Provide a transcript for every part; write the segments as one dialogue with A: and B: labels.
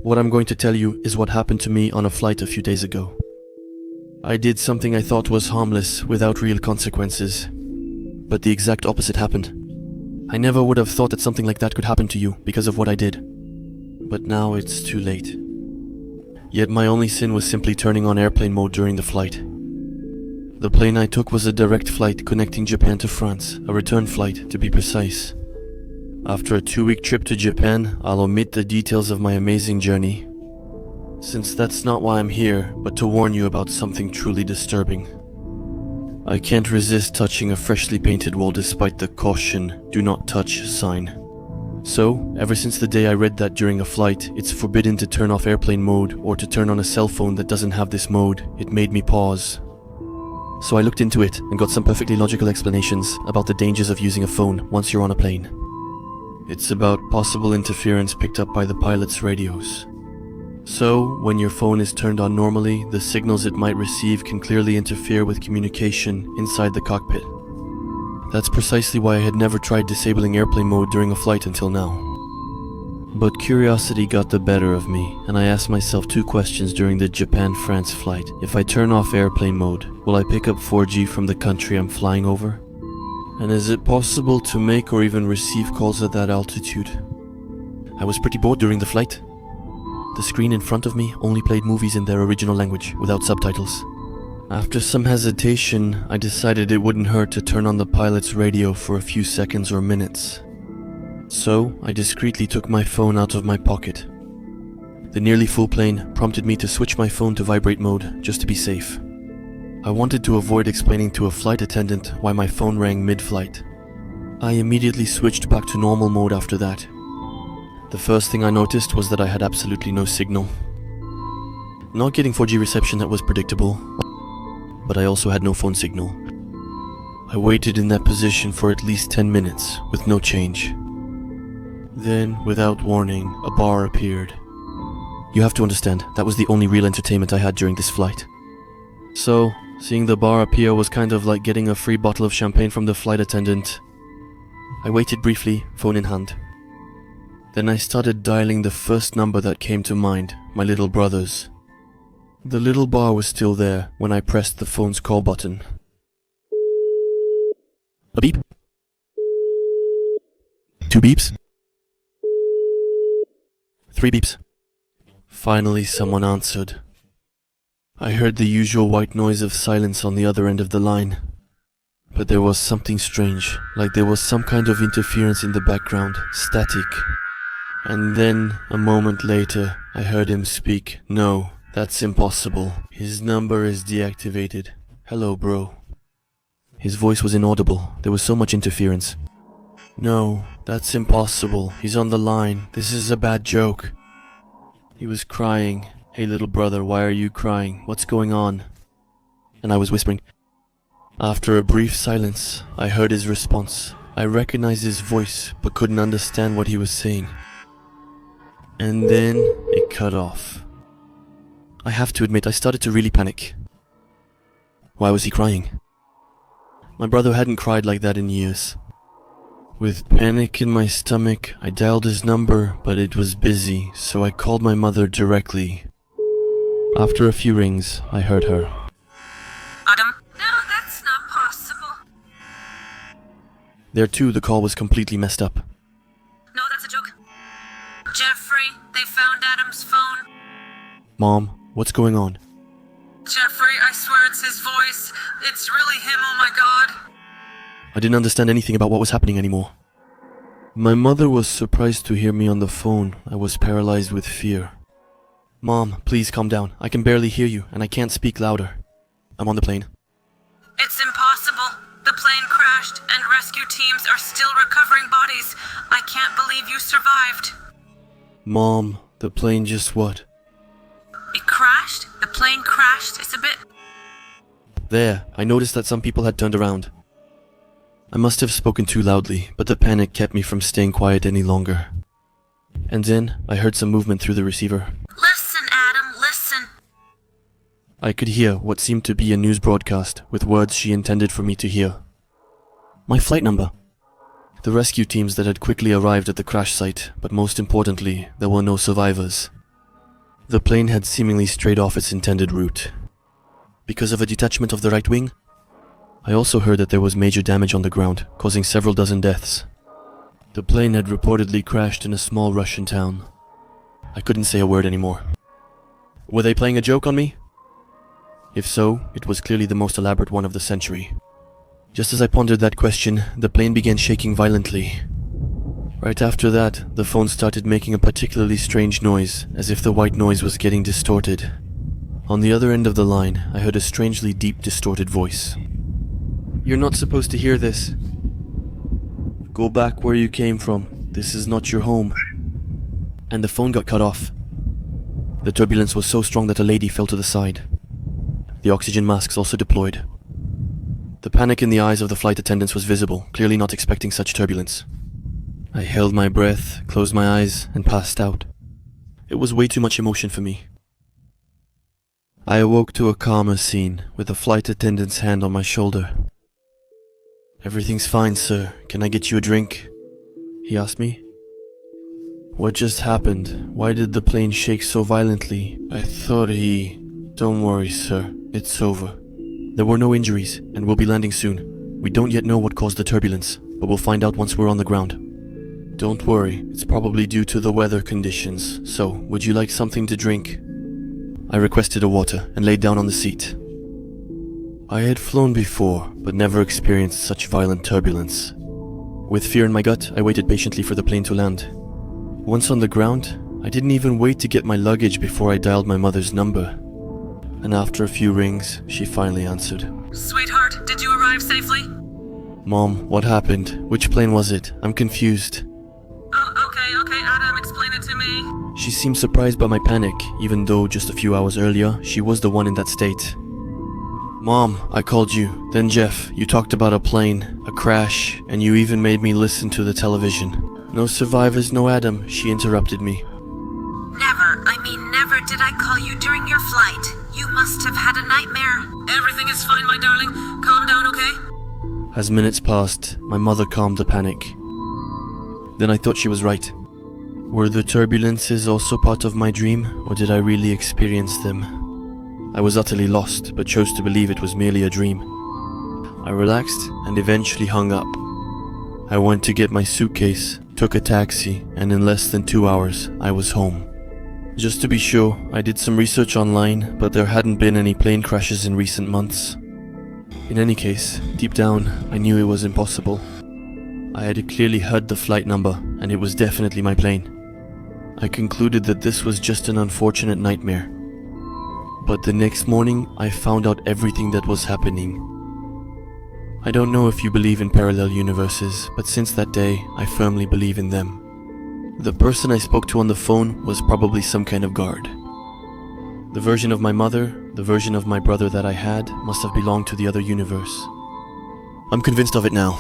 A: What I'm going to tell you is what happened to me on a flight a few days ago. I did something I thought was harmless without real consequences, but the exact opposite happened. I never would have thought that something like that could happen to you because of what I did, but now it's too late. Yet my only sin was simply turning on airplane mode during the flight. The plane I took was a direct flight connecting Japan to France, a return flight to be precise. After a 2-week trip to Japan, I'll omit the details of my amazing journey, since that's not why I'm here, but to warn you about something truly disturbing. I can't resist touching a freshly painted wall despite the caution, "Do not touch" sign. So, ever since the day I read that during a flight, it's forbidden to turn off airplane mode or to turn on a cell phone that doesn't have this mode, it made me pause. So I looked into it and got some perfectly logical explanations about the dangers of using a phone once you're on a plane. It's about possible interference picked up by the pilot's radios. So, when your phone is turned on normally, the signals it might receive can clearly interfere with communication inside the cockpit. That's precisely why I had never tried disabling airplane mode during a flight until now. But curiosity got the better of me, and I asked myself 2 questions during the Japan-France flight. If I turn off airplane mode, will I pick up 4G from the country I'm flying over? And is it possible to make or even receive calls at that altitude? I was pretty bored during the flight. The screen in front of me only played movies in their original language, without subtitles. After some hesitation, I decided it wouldn't hurt to turn on the pilot's radio for a few seconds or minutes. So, I discreetly took my phone out of my pocket. The nearly full plane prompted me to switch my phone to vibrate mode, just to be safe. I wanted to avoid explaining to a flight attendant why my phone rang mid-flight. I immediately switched back to normal mode after that. The first thing I noticed was that I had absolutely no signal. Not getting 4G reception, that was predictable, but I also had no phone signal. I waited in that position for at least 10 minutes, with no change. Then, without warning, a bar appeared. You have to understand, that was the only real entertainment I had during this flight. So, seeing the bar appear was kind of like getting a free bottle of champagne from the flight attendant. I waited briefly, phone in hand. Then I started dialing the first number that came to mind, my little brother's. The little bar was still there when I pressed the phone's call button. A beep. 2 beeps. 3 beeps. Finally, someone answered. I heard the usual white noise of silence on the other end of the line. But there was something strange, like there was some kind of interference in the background, static. And then, a moment later, I heard him speak. "No, that's impossible. His number is deactivated. Hello, bro." His voice was inaudible. There was so much interference. "No, that's impossible. He's on the line. This is a bad joke." He was crying. "Hey, little brother, why are you crying? What's going on?" And I was whispering. After a brief silence, I heard his response. I recognized his voice, but couldn't understand what he was saying. And then it cut off. I have to admit, I started to really panic. Why was he crying? My brother hadn't cried like that in years. With panic in my stomach, I dialed his number, but it was busy, so I called my mother directly. After a few rings, I heard her.
B: Adam? No, that's not possible.
A: There too, the call was completely messed up.
B: No, that's a joke. Jeffrey, they found Adam's phone.
A: Mom, what's going on?
B: Jeffrey, I swear it's his voice. It's really him, oh my god.
A: I didn't understand anything about what was happening anymore. My mother was surprised to hear me on the phone. I was paralyzed with fear. Mom, please calm down. I can barely hear you, and I can't speak louder. I'm on the plane.
B: It's impossible. The plane crashed, and rescue teams are still recovering bodies. I can't believe you survived.
A: Mom, the plane just what?
B: It crashed? The plane crashed? It's a bit...
A: There, I noticed that some people had turned around. I must have spoken too loudly, but the panic kept me from staying quiet any longer. And then, I heard some movement through the receiver.
B: Listen, Adam, listen.
A: I could hear what seemed to be a news broadcast with words she intended for me to hear. My flight number. The rescue teams that had quickly arrived at the crash site, but most importantly, there were no survivors. The plane had seemingly strayed off its intended route. Because of a detachment of the right wing, I also heard that there was major damage on the ground, causing several dozen deaths. The plane had reportedly crashed in a small Russian town. I couldn't say a word anymore. Were they playing a joke on me? If so, it was clearly the most elaborate one of the century. Just as I pondered that question, the plane began shaking violently. Right after that, the phone started making a particularly strange noise, as if the white noise was getting distorted. On the other end of the line, I heard a strangely deep, distorted voice. "You're not supposed to hear this. Go back where you came from. This is not your home." And the phone got cut off. The turbulence was so strong that a lady fell to the side. The oxygen masks also deployed. The panic in the eyes of the flight attendants was visible, clearly not expecting such turbulence. I held my breath, closed my eyes, and passed out. It was way too much emotion for me. I awoke to a calmer scene, with a flight attendant's hand on my shoulder. "Everything's fine, sir. Can I get you a drink?" he asked me. "What just happened? Why did the plane shake so violently? I thought he... Don't worry, sir. It's over. There were no injuries, and we'll be landing soon. We don't yet know what caused the turbulence, but we'll find out once we're on the ground. Don't worry, it's probably due to the weather conditions. So, would you like something to drink?" I requested a water and laid down on the seat. I had flown before, but never experienced such violent turbulence. With fear in my gut, I waited patiently for the plane to land. Once on the ground, I didn't even wait to get my luggage before I dialed my mother's number. And after a few rings, she finally answered.
B: Sweetheart, did you arrive safely?
A: "Mom, what happened? Which plane was it? I'm confused."
B: Okay, Adam, explain it to me.
A: She seemed surprised by my panic, even though just a few hours earlier, she was the one in that state. "Mom, I called you. Then Jeff, you talked about a plane, a crash, and you even made me listen to the television. No survivors, no Adam," she interrupted me.
B: Never did I call you during your flight. You must have had a nightmare. Everything is fine, my darling. Calm down, okay?
A: As minutes passed, my mother calmed the panic. Then I thought she was right. Were the turbulences also part of my dream, or did I really experience them? I was utterly lost, but chose to believe it was merely a dream. I relaxed and eventually hung up. I went to get my suitcase, took a taxi, and in less than 2 hours, I was home. Just to be sure, I did some research online, but there hadn't been any plane crashes in recent months. In any case, deep down, I knew it was impossible. I had clearly heard the flight number, and it was definitely my plane. I concluded that this was just an unfortunate nightmare. But the next morning, I found out everything that was happening. I don't know if you believe in parallel universes, but since that day, I firmly believe in them. The person I spoke to on the phone was probably some kind of guard. The version of my mother, the version of my brother that I had, must have belonged to the other universe. I'm convinced of it now.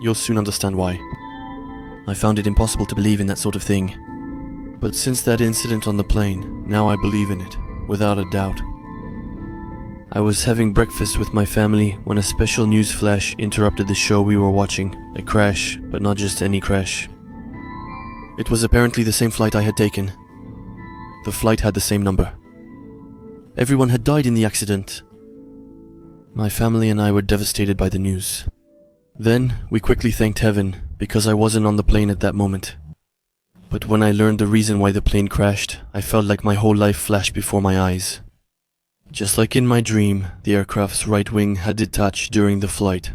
A: You'll soon understand why. I found it impossible to believe in that sort of thing. But since that incident on the plane, now I believe in it, without a doubt. I was having breakfast with my family when a special news flash interrupted the show we were watching. A crash, but not just any crash. It was apparently the same flight I had taken. The flight had the same number. Everyone had died in the accident. My family and I were devastated by the news. Then, we quickly thanked heaven, because I wasn't on the plane at that moment. But when I learned the reason why the plane crashed, I felt like my whole life flashed before my eyes. Just like in my dream, the aircraft's right wing had detached during the flight,